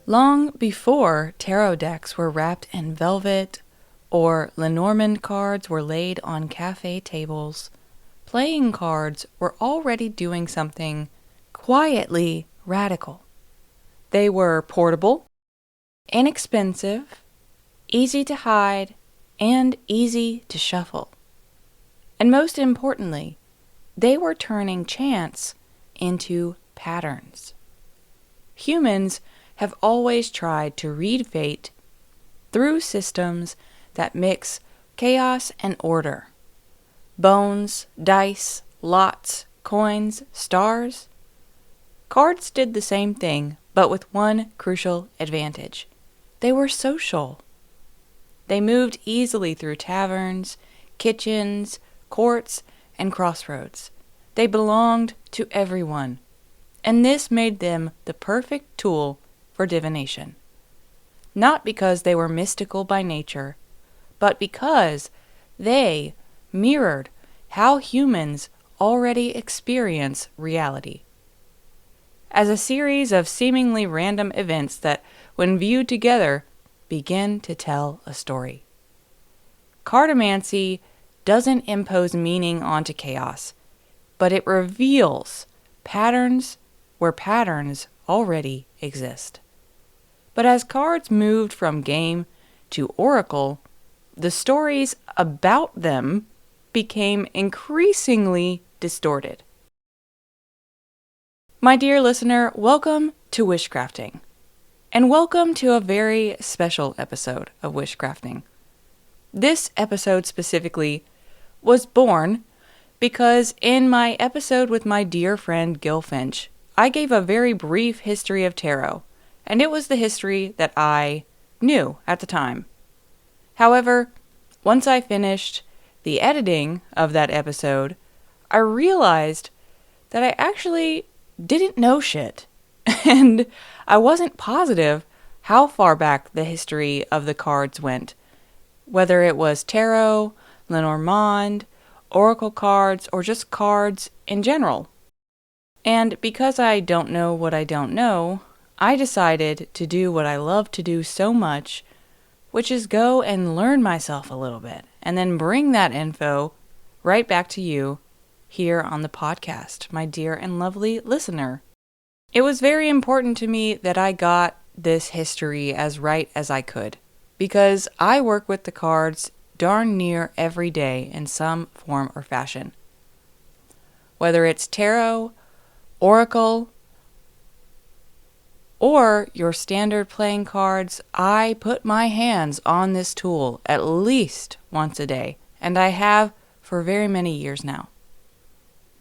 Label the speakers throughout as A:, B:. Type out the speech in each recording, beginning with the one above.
A: Long before tarot decks were wrapped in velvet or Lenormand cards were laid on cafe tables, playing cards were already doing something quietly radical. They were portable, inexpensive, easy to hide, and easy to shuffle. And most importantly, they were turning chance into patterns. Humans have always tried to read fate through systems that mix chaos and order. Bones, dice, lots, coins, stars. Cards did the same thing, but with one crucial advantage. They were social. They moved easily through taverns, kitchens, courts, and crossroads. They belonged to everyone, and this made them the perfect tool for divination. Not because they were mystical by nature, but because they mirrored how humans already experience reality. As a series of seemingly random events that, when viewed together, begin to tell a story. Cartomancy doesn't impose meaning onto chaos, but it reveals patterns where patterns already exist. But as cards moved from game to oracle, the stories about them became increasingly distorted. My dear listener, welcome to Wishcrafting, and welcome to a very special episode of Wishcrafting. This episode specifically was born because in my episode with my dear friend Gil Finch, I gave a very brief history of tarot, and it was the history that I knew at the time. However, once I finished the editing of that episode, I realized that I actually didn't know shit, and I wasn't positive how far back the history of the cards went, whether it was tarot, Lenormand, oracle cards, or just cards in general. And because I don't know what I don't know, I decided to do what I love to do so much, which is go and learn myself a little bit, and then bring that info right back to you here on the podcast, my dear and lovely listener. It was very important to me that I got this history as right as I could, because I work with the cards darn near every day in some form or fashion. Whether it's tarot, oracle, or your standard playing cards, I put my hands on this tool at least once a day, and I have for very many years now.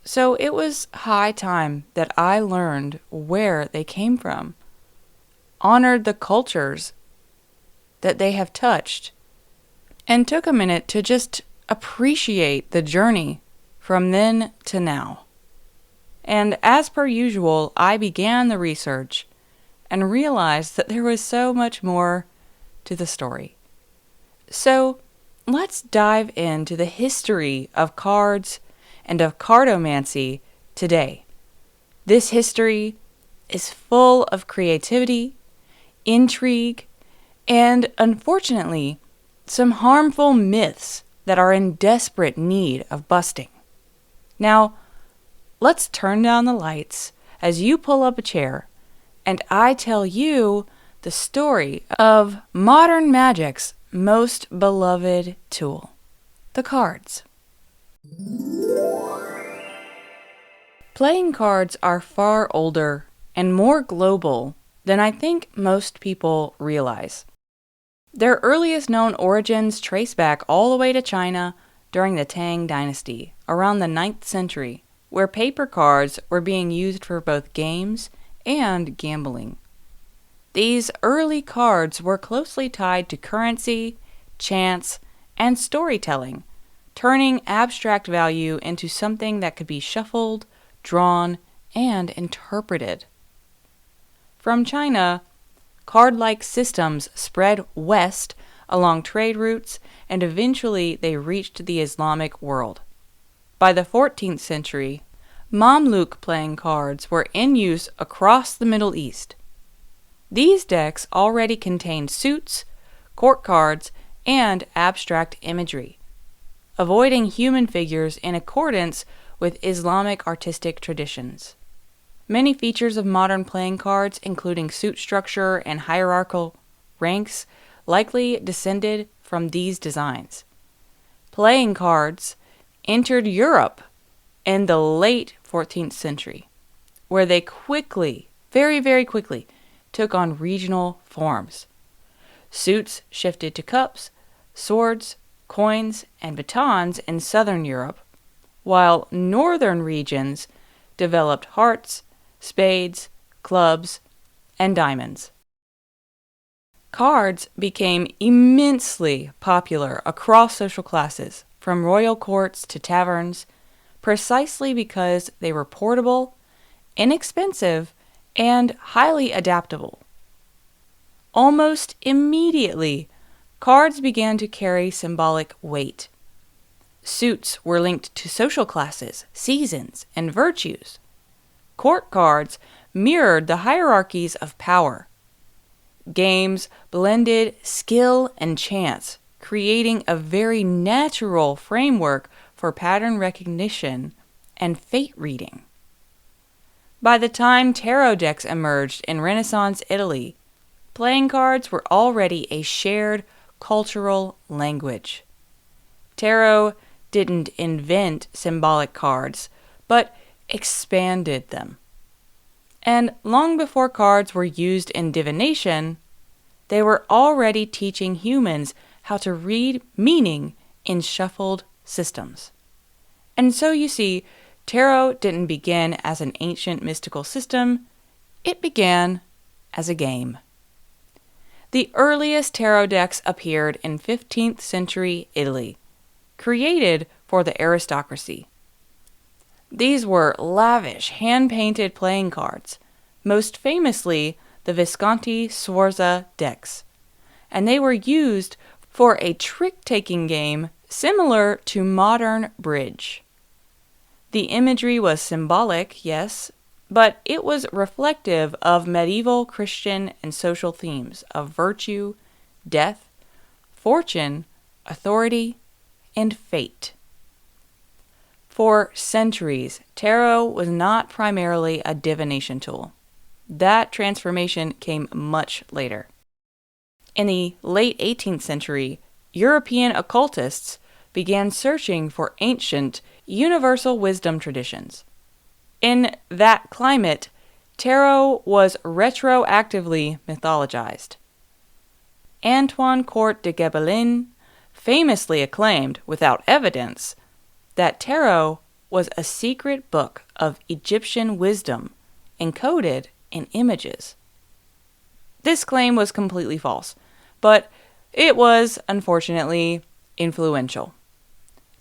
A: So it was high time that I learned where they came from, honored the cultures that they have touched, and took a minute to just appreciate the journey from then to now. And as per usual, I began the research and realized that there was so much more to the story. So let's dive into the history of cards and of cartomancy today. This history is full of creativity, intrigue, and unfortunately, some harmful myths that are in desperate need of busting. Now, let's turn down the lights as you pull up a chair and I tell you the story of modern magic's most beloved tool, the cards. Playing cards are far older and more global than I think most people realize. Their earliest known origins trace back all the way to China during the Tang Dynasty, around the 9th century, where paper cards were being used for both games and gambling. These early cards were closely tied to currency, chance, and storytelling, turning abstract value into something that could be shuffled, drawn, and interpreted. From China, card-like systems spread west along trade routes, and eventually they reached the Islamic world. By the 14th century, Mamluk playing cards were in use across the Middle East. These decks already contained suits, court cards, and abstract imagery, avoiding human figures in accordance with Islamic artistic traditions. Many features of modern playing cards, including suit structure and hierarchical ranks, likely descended from these designs. Playing cards entered Europe in the late 14th century, where they quickly, very, very quickly, took on regional forms. Suits shifted to cups, swords, coins, and batons in southern Europe, while northern regions developed hearts, spades, clubs, and diamonds. Cards became immensely popular across social classes, from royal courts to taverns, precisely because they were portable, inexpensive, and highly adaptable. Almost immediately, cards began to carry symbolic weight. Suits were linked to social classes, seasons, and virtues. Court cards mirrored the hierarchies of power. Games blended skill and chance, creating a very natural framework for pattern recognition and fate reading. By the time tarot decks emerged in Renaissance Italy, playing cards were already a shared cultural language. Tarot didn't invent symbolic cards, but expanded them. And long before cards were used in divination, they were already teaching humans how to read meaning in shuffled systems. And so you see, tarot didn't begin as an ancient mystical system, it began as a game. The earliest tarot decks appeared in 15th century Italy, created for the aristocracy. These were lavish, hand-painted playing cards, most famously the Visconti Sforza decks, and they were used for a trick-taking game similar to modern bridge. The imagery was symbolic, yes, but it was reflective of medieval Christian and social themes of virtue, death, fortune, authority, and fate. For centuries, tarot was not primarily a divination tool. That transformation came much later. In the late 18th century, European occultists began searching for ancient, universal wisdom traditions. In that climate, tarot was retroactively mythologized. Antoine Court de Gebelin famously acclaimed, without evidence, that tarot was a secret book of Egyptian wisdom encoded in images. This claim was completely false, but it was, unfortunately, influential.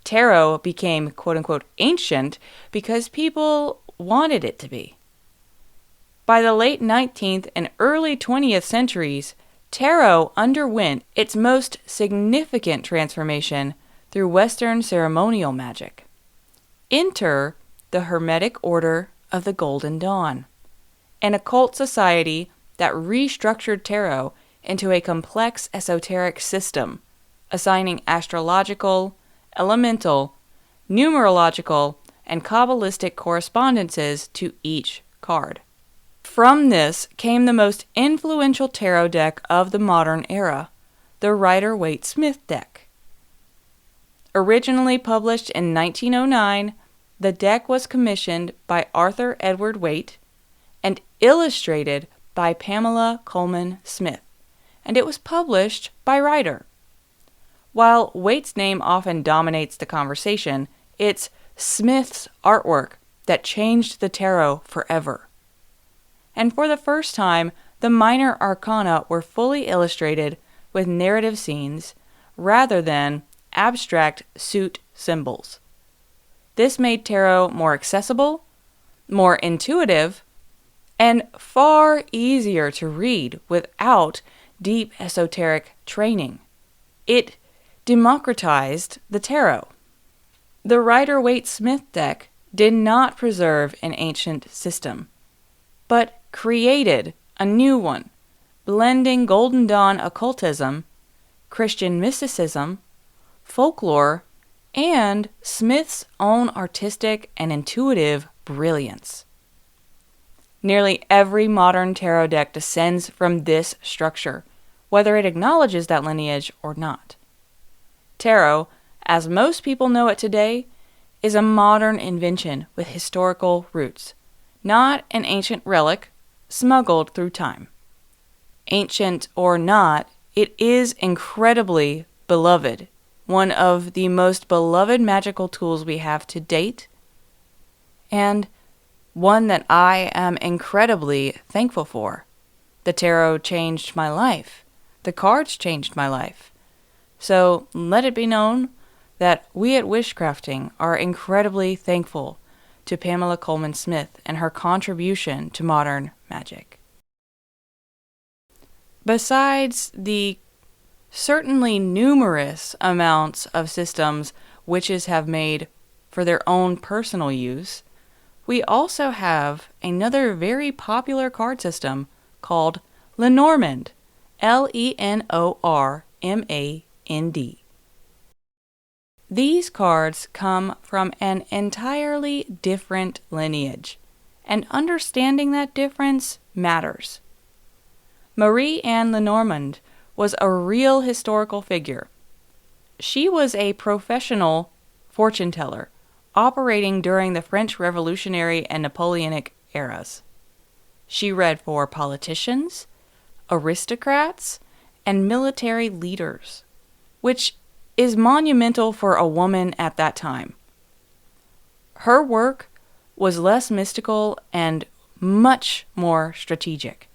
A: Tarot became quote-unquote ancient because people wanted it to be. By the late 19th and early 20th centuries, tarot underwent its most significant transformation through Western ceremonial magic. Enter the Hermetic Order of the Golden Dawn, an occult society that restructured tarot into a complex esoteric system, assigning astrological, elemental, numerological, and Kabbalistic correspondences to each card. From this came the most influential tarot deck of the modern era, the Rider-Waite-Smith deck. Originally published in 1909, the deck was commissioned by Arthur Edward Waite and illustrated by Pamela Colman Smith, and it was published by Rider. While Waite's name often dominates the conversation, it's Smith's artwork that changed the tarot forever. And for the first time, the minor arcana were fully illustrated with narrative scenes rather than abstract suit symbols. This made tarot more accessible, more intuitive, and far easier to read without deep esoteric training. It democratized the tarot. The Rider-Waite-Smith deck did not preserve an ancient system, but created a new one blending Golden Dawn occultism, Christian mysticism, folklore, and Smith's own artistic and intuitive brilliance. Nearly every modern tarot deck descends from this structure, whether it acknowledges that lineage or not. Tarot, as most people know it today, is a modern invention with historical roots, not an ancient relic smuggled through time. Ancient or not, it is incredibly beloved, one of the most beloved magical tools we have to date, and one that I am incredibly thankful for. The tarot changed my life. The cards changed my life. So let it be known that we at Wishcrafting are incredibly thankful to Pamela Coleman Smith and her contribution to modern magic. Besides the certainly numerous amounts of systems witches have made for their own personal use, we also have another very popular card system called Lenormand, Lenormand. These cards come from an entirely different lineage, and understanding that difference matters. Marie Anne Lenormand was a real historical figure. She was a professional fortune teller, operating during the French Revolutionary and Napoleonic eras. She read for politicians, aristocrats, and military leaders, which is monumental for a woman at that time. Her work was less mystical and much more strategic.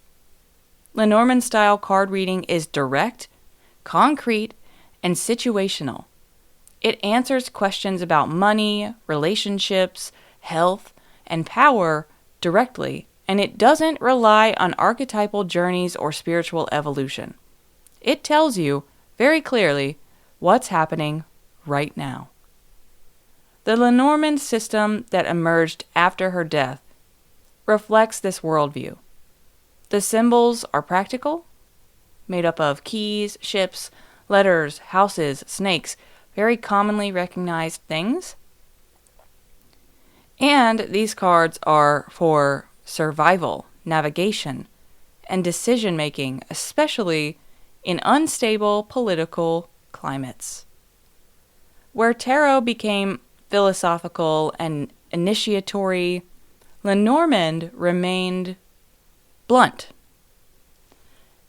A: Lenormand-style card reading is direct, concrete, and situational. It answers questions about money, relationships, health, and power directly, and it doesn't rely on archetypal journeys or spiritual evolution. It tells you very clearly what's happening right now. The Lenormand system that emerged after her death reflects this worldview. The symbols are practical, made up of keys, ships, letters, houses, snakes, very commonly recognized things. And these cards are for survival, navigation, and decision-making, especially in unstable political climates. Where tarot became philosophical and initiatory, Lenormand remained blunt.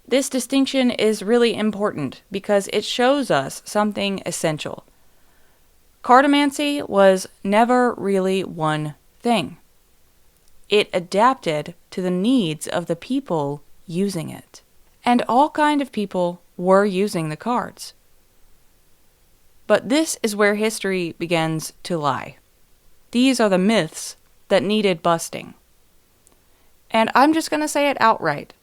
A: This distinction is really important because it shows us something essential. Cartomancy was never really one thing. It adapted to the needs of the people using it. And all kinds of people were using the cards. But this is where history begins to lie. These are the myths that needed busting. And I'm just going to say it outright.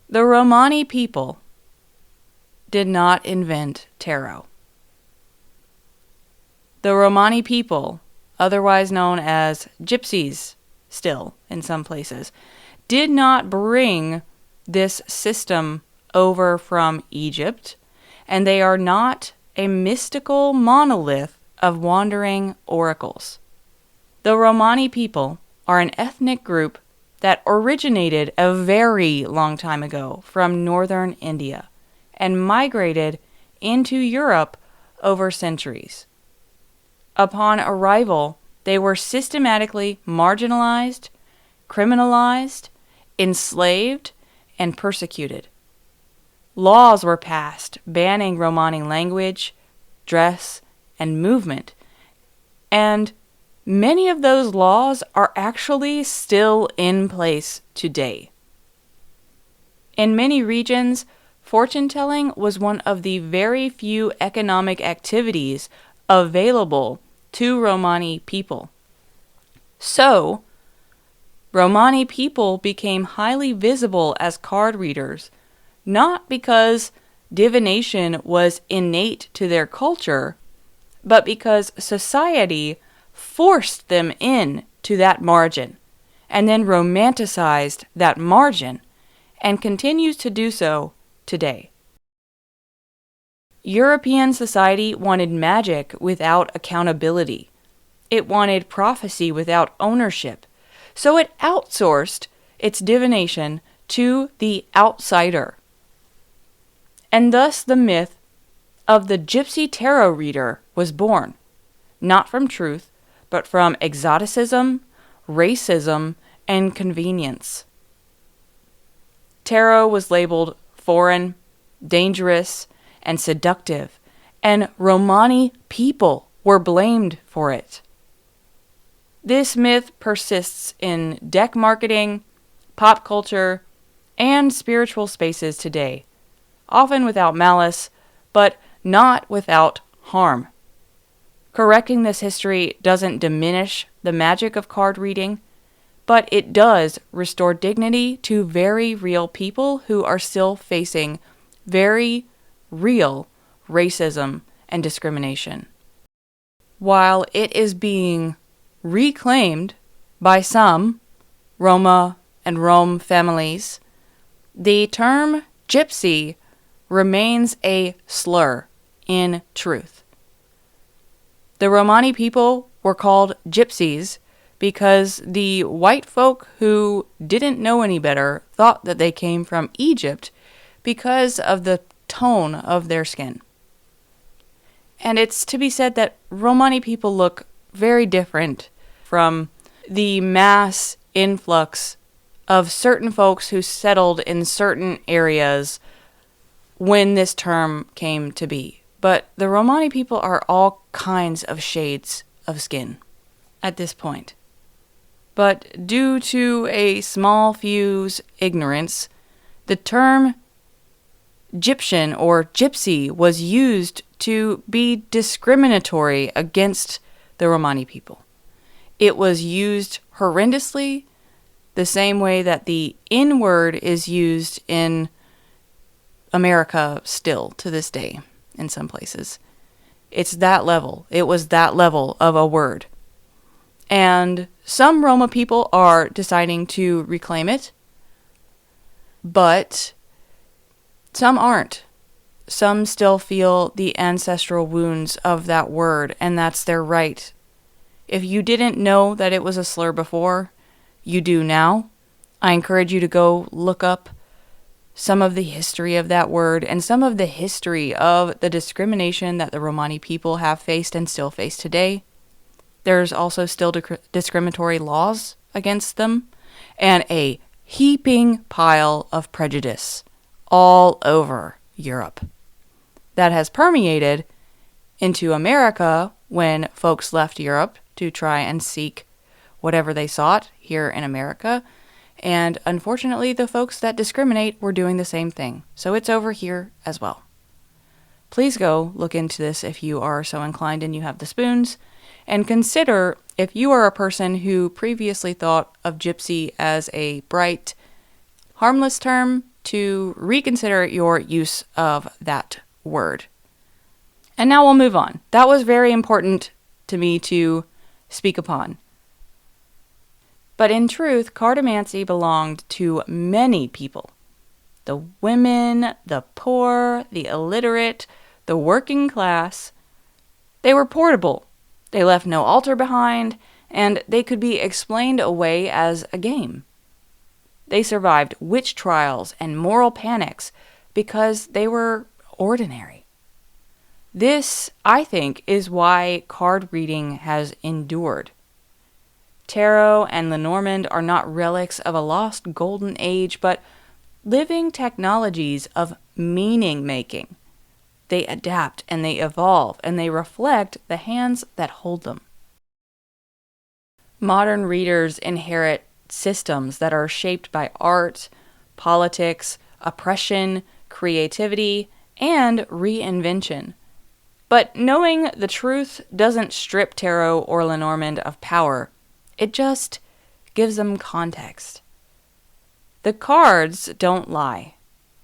A: The Romani people did not invent tarot. The Romani people, otherwise known as gypsies still in some places, did not bring this system over from Egypt, and they are not a mystical monolith of wandering oracles. The Romani people are an ethnic group that originated a very long time ago from northern India and migrated into Europe over centuries. Upon arrival, they were systematically marginalized, criminalized, enslaved, and persecuted. Laws were passed banning Romani language, dress, and movement, and many of those laws are actually still in place today. In many regions, fortune-telling was one of the very few economic activities available to Romani people. So, Romani people became highly visible as card readers, not because divination was innate to their culture, but because society forced them in to that margin, and then romanticized that margin, and continues to do so today. European society wanted magic without accountability. It wanted prophecy without ownership. So it outsourced its divination to the outsider. And thus the myth of the gypsy tarot reader was born, not from truth, but from exoticism, racism, and convenience. Tarot was labeled foreign, dangerous, and seductive, and Romani people were blamed for it. This myth persists in deck marketing, pop culture, and spiritual spaces today, often without malice, but not without harm. Correcting this history doesn't diminish the magic of card reading, but it does restore dignity to very real people who are still facing very real racism and discrimination. While it is being reclaimed by some Roma and Rom families, the term gypsy remains a slur in truth. The Romani people were called gypsies because the white folk who didn't know any better thought that they came from Egypt because of the tone of their skin. And it's to be said that Romani people look very different from the mass influx of certain folks who settled in certain areas when this term came to be. But the Romani people are all kinds of shades of skin at this point. But due to a small few's ignorance, the term Egyptian or gypsy was used to be discriminatory against the Romani people. It was used horrendously, the same way that the N word is used in America still to this day in some places. It's that level. It was that level of a word. And some Roma people are deciding to reclaim it, but some aren't. Some still feel the ancestral wounds of that word, and that's their right. If you didn't know that it was a slur before, you do now. I encourage you to go look up some of the history of that word and some of the history of the discrimination that the Romani people have faced and still face today. There's also still discriminatory laws against them and a heaping pile of prejudice all over Europe that has permeated into America when folks left Europe to try and seek whatever they sought here in America. And unfortunately, the folks that discriminate were doing the same thing. So it's over here as well. Please go look into this if you are so inclined and you have the spoons. And consider if you are a person who previously thought of gypsy as a bright, harmless term, to reconsider your use of that word. And now we'll move on. That was very important to me to speak upon. But in truth, cartomancy belonged to many people. The women, the poor, the illiterate, the working class. They were portable. They left no altar behind, and they could be explained away as a game. They survived witch trials and moral panics because they were ordinary. This, I think, is why card reading has endured. Tarot and Lenormand are not relics of a lost golden age, but living technologies of meaning-making. They adapt and they evolve and they reflect the hands that hold them. Modern readers inherit systems that are shaped by art, politics, oppression, creativity, and reinvention. But knowing the truth doesn't strip Tarot or Lenormand of power. It just gives them context. The cards don't lie,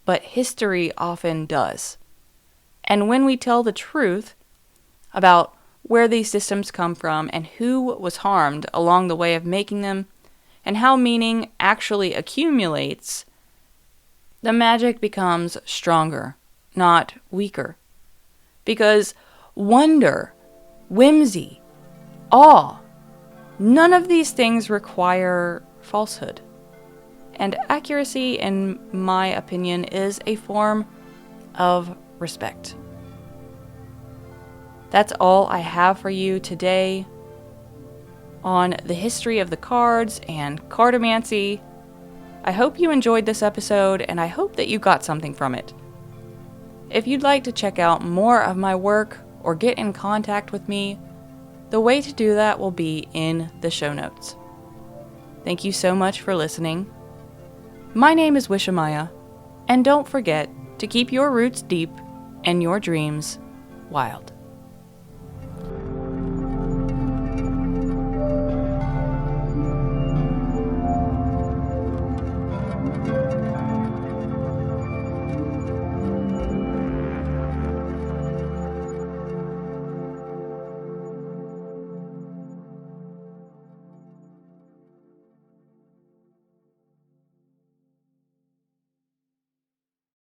A: but history often does. And when we tell the truth about where these systems come from and who was harmed along the way of making them, and how meaning actually accumulates, the magic becomes stronger, not weaker. Because wonder, whimsy, awe, none of these things require falsehood. And accuracy, in my opinion, is a form of respect. That's all I have for you today on the history of the cards and cartomancy. I hope you enjoyed this episode, and I hope that you got something from it. If you'd like to check out more of my work or get in contact with me, the way to do that will be in the show notes. Thank you so much for listening. My name is Wishamaya, and don't forget to keep your roots deep and your dreams wild.